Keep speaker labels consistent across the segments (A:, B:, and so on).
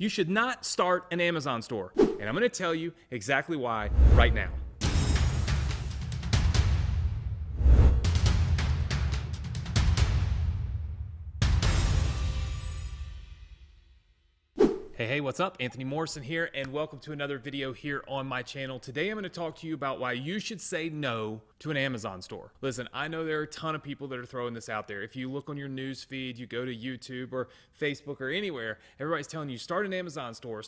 A: You should not start an Amazon store. And I'm gonna tell you exactly why right now. Hey, what's up? Anthony Morrison here, and welcome to another video here on my channel. Today I'm going to talk to you about why you should say no to an Amazon store. Listen, I know there are a ton of people that are throwing this out there. If you look on your news feed, you go to YouTube or Facebook or anywhere, everybody's telling you start an Amazon store,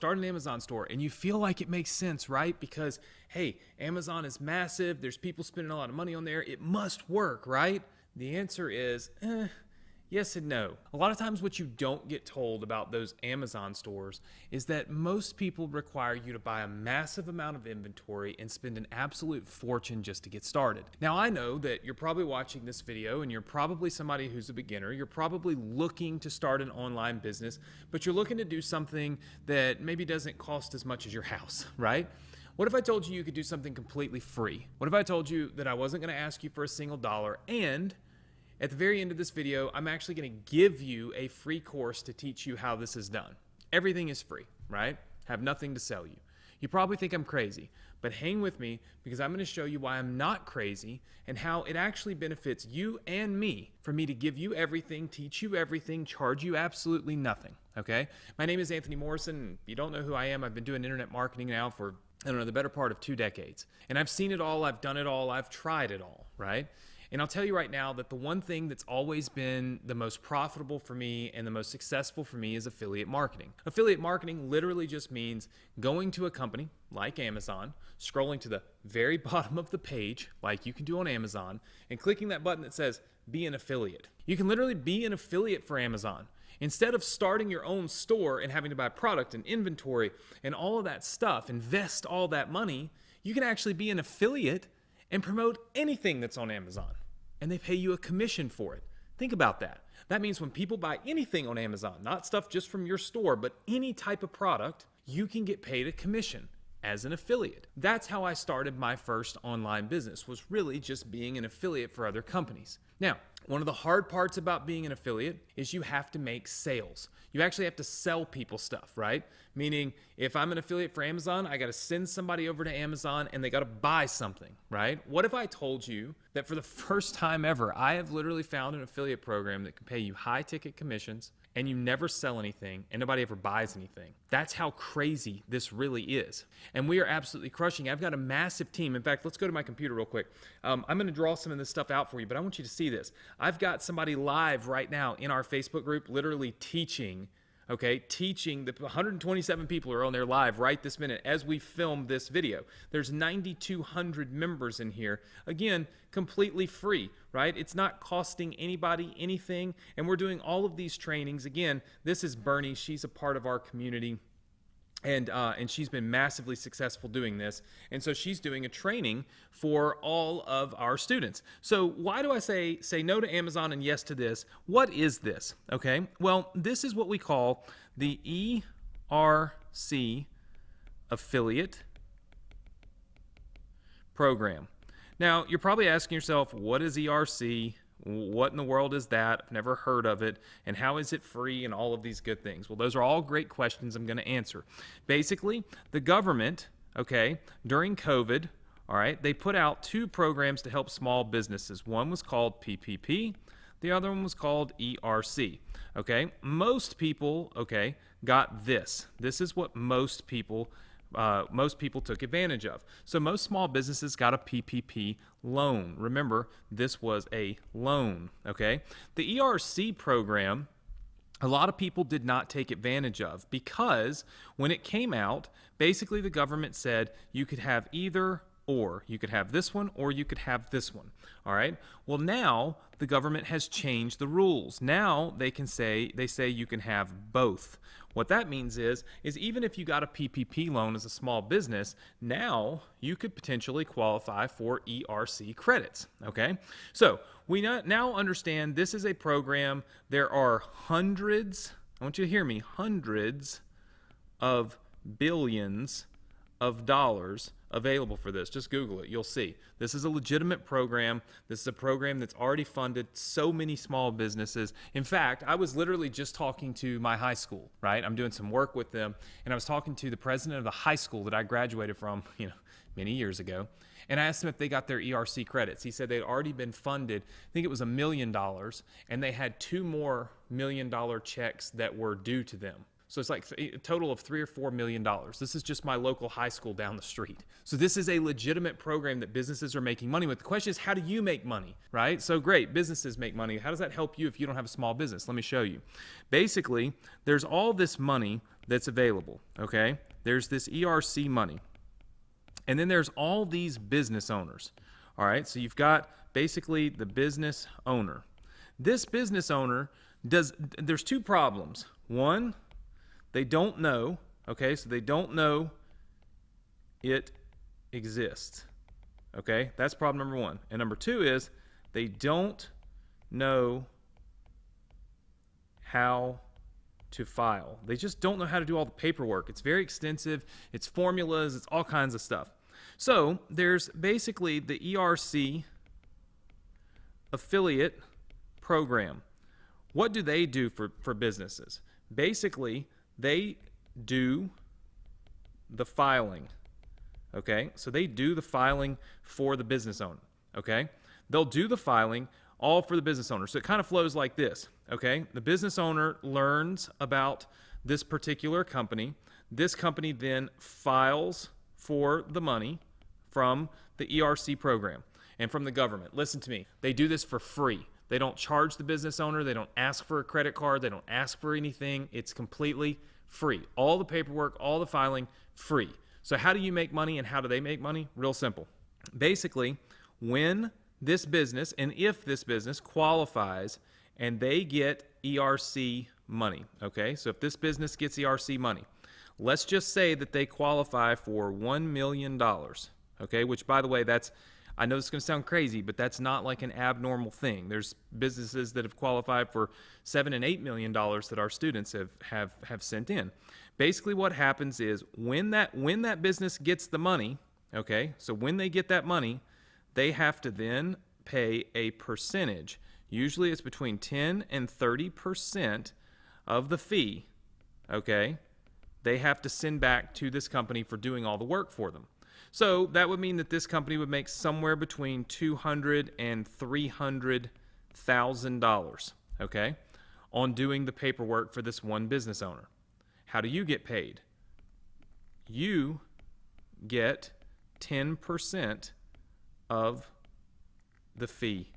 A: and you feel like it makes sense, right? Because, hey, Amazon is massive, there's people spending a lot of money on there, it must work, right? The answer is, yes and no. A lot of times what you don't get told about those Amazon stores is that most people require you to buy a massive amount of inventory and spend an absolute fortune just to get started. Now I know that you're probably watching this video and you're probably somebody who's a beginner. You're probably looking to start an online business, but you're looking to do something that maybe doesn't cost as much as your house, right? What if I told you you could do something completely free? What if I told you that I wasn't gonna ask you for a single dollar, and at the very end of this video, I'm actually going to give you a free course to teach you how this is done. Everything is free, right? Have nothing to sell you. You probably think I'm crazy, but hang with me because I'm going to show you why I'm not crazy and how it actually benefits you and me for me to give you everything, teach you everything, charge you absolutely nothing, okay? My name is Anthony Morrison, and if you don't know who I am, I've been doing internet marketing now for, I don't know, the better part of 2 decades. And I've seen it all, I've done it all, I've tried it all, right? And I'll tell you right now that the one thing that's always been the most profitable for me and the most successful for me is affiliate marketing. Affiliate marketing literally just means going to a company like Amazon, scrolling to the very bottom of the page, like you can do on Amazon, and clicking that button that says, be an affiliate. You can literally be an affiliate for Amazon. Instead of starting your own store and having to buy product and inventory and all of that stuff, invest all that money, you can actually be an affiliate and promote anything that's on Amazon. And they pay you a commission for it. Think about that. That means when people buy anything on Amazon, not stuff just from your store, but any type of product, you can get paid a commission as an affiliate. That's how I started my first online business, was really just being an affiliate for other companies. Now, one of the hard parts about being an affiliate is you have to make sales. You actually have to sell people stuff, right? Meaning, if I'm an affiliate for Amazon, I got to send somebody over to Amazon and they got to buy something, right? What if I told you that for the first time ever, I have literally found an affiliate program that can pay you high ticket commissions and you never sell anything and nobody ever buys anything? That's how crazy this really is. And we are absolutely crushing. I've got a massive team. In fact, let's go to my computer real quick. I'm going to draw some of this stuff out for you, but I want you to see this. I've got somebody live right now in our Facebook group literally teaching, teaching. The 127 people are on there live right this minute as we film this video. There's 9,200 members in here. Again, completely free, right? It's not costing anybody anything, and we're doing all of these trainings. Again, this is Bernie. She's a part of our community. And she's been massively successful doing this. And so she's doing a training for all of our students. So why do I say no to Amazon and yes to this? What is this? Okay, well, this is what we call the ERC affiliate program. Now, you're probably asking yourself, what is ERC? What in the world is that? I've never heard of it. And how is it free and all of these good things? Well, those are all great questions I'm going to answer. Basically, the government, during COVID, all right, they put out 2 programs to help small businesses. One was called PPP. The other one was called ERC. Most people, got this. This is what most people took advantage of. So most small businesses got a PPP loan. Remember, this was a loan, The ERC program, a lot of people did not take advantage of because when it came out, basically the government said you could have either or. You could have this one or you could have this one, all right? Well, now the government has changed the rules. Now they say you can have both. What that means is even if you got a PPP loan as a small business, now you could potentially qualify for ERC credits, So we now understand this is a program. There are hundreds, I want you to hear me, hundreds of billions of dollars available for this. Just Google it. You'll see. This is a legitimate program. This is a program that's already funded so many small businesses. In fact, I was literally just talking to my high school, right? I'm doing some work with them, and I was talking to the president of the high school that I graduated from, many years ago. And I asked them if they got their ERC credits. He said they'd already been funded, I think it was $1 million, and they had 2 more $1 million checks that were due to them. So it's like a total of $3 or $4 million. This is just my local high school down the street. So this is a legitimate program that businesses are making money with. The question is, how do you make money, right? So great, businesses make money. How does that help you if you don't have a small business? Let me show you. Basically, there's all this money that's available, okay? There's this ERC money. And then there's all these business owners, all right? So you've got basically the business owner. This business owner there's 2 problems. One, they don't know, okay? So they don't know it exists, okay? That's problem number 1. And number 2 is they don't know how to file. They just don't know how to do all the paperwork. It's very extensive. It's formulas. It's all kinds of stuff. So there's basically the ERC affiliate program. What do they do for businesses? Basically, they do the filing, okay? So they do the filing for the business owner, okay? They'll do the filing all for the business owner. So it kind of flows like this, okay? The business owner learns about this particular company. This company then files for the money from the ERC program and from the government. Listen to me. They do this for free. They don't charge the business owner. They don't ask for a credit card. They don't ask for anything. It's completely free. All the paperwork, all the filing, free. So how do you make money and how do they make money? Real simple. Basically, when this business and if this business qualifies and they get ERC money, okay? So if this business gets ERC money, let's just say that they qualify for $1 million, okay? Which, by the way, I know this is going to sound crazy, but that's not like an abnormal thing. There's businesses that have qualified for $7 and $8 million that our students have sent in. Basically, what happens is when that business gets the money, okay, so when they get that money, they have to then pay a percentage. Usually it's between 10 and 30% of the fee, okay, they have to send back to this company for doing all the work for them. So that would mean that this company would make somewhere between $200,000 and $300,000, okay, on doing the paperwork for this one business owner. How do you get paid? You get 10% of the fee.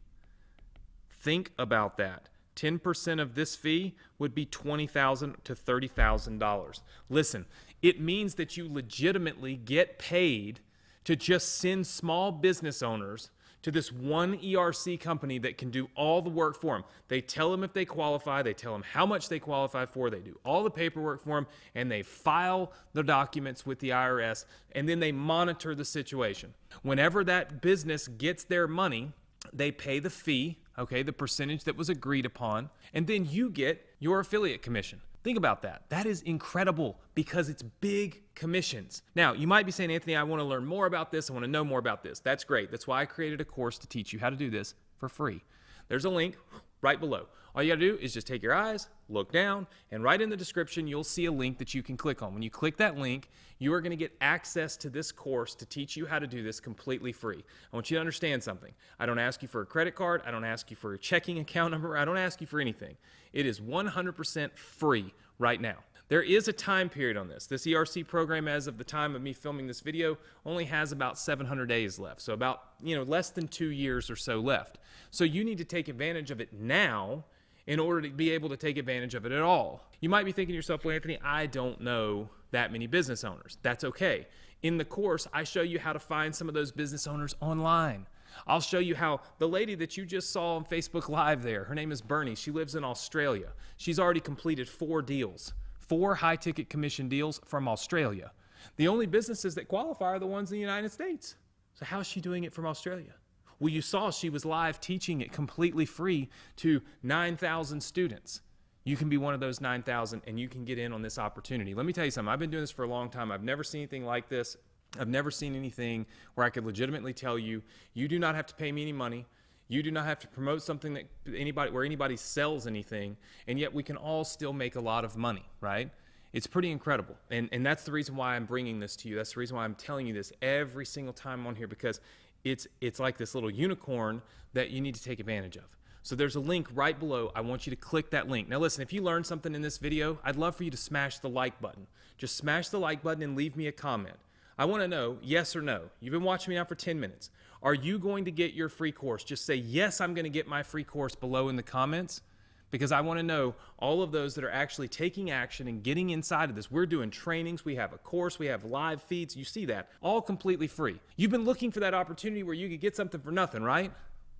A: Think about that. 10% of this fee would be $20,000 to $30,000. Listen, it means that you legitimately get paid to just send small business owners to this one ERC company that can do all the work for them. They tell them if they qualify, they tell them how much they qualify for, they do all the paperwork for them, and they file the documents with the IRS, and then they monitor the situation. Whenever that business gets their money, they pay the fee, okay, the percentage that was agreed upon, and then you get your affiliate commission. Think about that. That is incredible because it's big commissions. Now, you might be saying, Anthony, I want to learn more about this. I want to know more about this. That's great. That's why I created a course to teach you how to do this for free. There's a link right below. All you got to do is just take your eyes, look down, and right in the description, you'll see a link that you can click on. When you click that link, you are going to get access to this course to teach you how to do this completely free. I want you to understand something. I don't ask you for a credit card. I don't ask you for a checking account number. I don't ask you for anything. It is 100% free right now. There is a time period on this. This ERC program, as of the time of me filming this video, only has about 700 days left. So about, less than 2 years or so left. So you need to take advantage of it now in order to be able to take advantage of it at all. You might be thinking to yourself, well, Anthony, I don't know that many business owners. That's okay. In the course, I show you how to find some of those business owners online. I'll show you how the lady that you just saw on Facebook Live there, her name is Bernie. She lives in Australia. She's already completed 4 deals, 4 high-ticket commission deals from Australia. The only businesses that qualify are the ones in the United States. So how is she doing it from Australia? Well, you saw she was live teaching it completely free to 9,000 students. You can be one of those 9,000 and you can get in on this opportunity. Let me tell you something. I've been doing this for a long time. I've never seen anything like this. I've never seen anything where I could legitimately tell you, you do not have to pay me any money. You do not have to promote something that anybody sells anything, and yet we can all still make a lot of money, right? It's pretty incredible. And that's the reason why I'm bringing this to you. That's the reason why I'm telling you this every single time on here, because it's like this little unicorn that you need to take advantage of. So there's a link right below. I want you to click that link. Now listen, if you learned something in this video, I'd love for you to smash the like button. Just smash the like button and leave me a comment. I want to know, yes or no. You've been watching me now for 10 minutes. Are you going to get your free course? Just say, yes, I'm going to get my free course below in the comments, because I want to know all of those that are actually taking action and getting inside of this. We're doing trainings. We have a course. We have live feeds. You see that. All completely free. You've been looking for that opportunity where you could get something for nothing, right?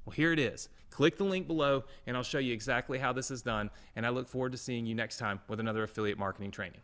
A: Well, here it is. Click the link below, and I'll show you exactly how this is done. And I look forward to seeing you next time with another affiliate marketing training.